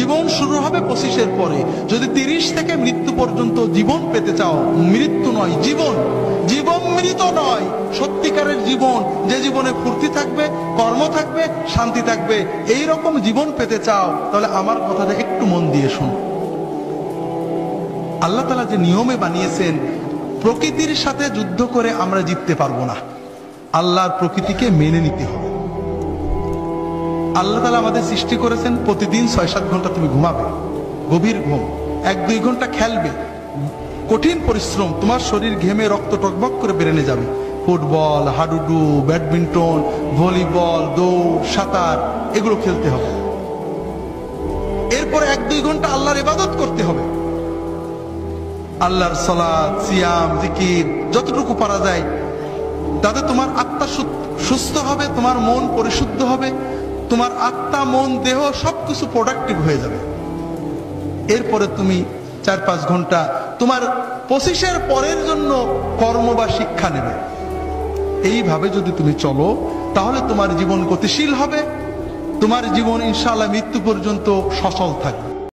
জীবন শুরু হবে 25-এর পরে। যদি 30 থেকে মৃত্যু পর্যন্ত জীবন পেতে চাও, মৃত্যু নয় জীবন, জীবন মৃত নয়, সত্যিকারের জীবন, যে জীবনে ফুর্তি থাকবে, কর্ম থাকবে, শান্তি থাকবে, এই রকম জীবন পেতে চাও, তাহলে আমার কথাটা একটু মন দিয়ে শোনো। আল্লাহ তাআলা যে নিয়মে বানিয়েছেন, প্রকৃতির সাথে যুদ্ধ করে আমরা জিততে পারবো না, আল্লাহর প্রকৃতিকে মেনে নিতে হবে। আল্লাহ তাআলা আমাদের সৃষ্টি করেছেন প্রতিদিন 6-7 ঘন্টা তুমি ঘুমাবে, গভীর ঘুম, 1-2 ঘন্টা খেলবে, কঠিন পরিশ্রম, তোমার শরীর ঘেমে রক্ত টকবক করে বেরেনে যাবে, ফুটবল, হাডুডু, ব্যাডমিন্টন, ভলিবল, দৌড়, সাঁতার, এগুলো খেলতে হবে। এরপর 1-2 ঘন্টা আল্লাহর ইবাদত করতে হবে, আল্লাহর সালাত, সিয়াম, জিকির যতটুকু পারা যায়, তাতে তোমার আত্মা সুস্থ হবে, তোমার মন পরিশুদ্ধ হবে, তোমার আত্মা, মন, দেহ সবকিছু প্রোডাক্টিভ হয়ে যাবে। এরপরে তুমি 4-5 ঘন্টা তোমার 25-এর পরের জন্য কর্ম বা শিক্ষা নেবে। এইভাবে যদি তুমি চলো, তাহলে তোমার জীবন গতিশীল হবে, তোমার জীবন ইনশাআল্লাহ মৃত্যু পর্যন্ত সচল থাকবে।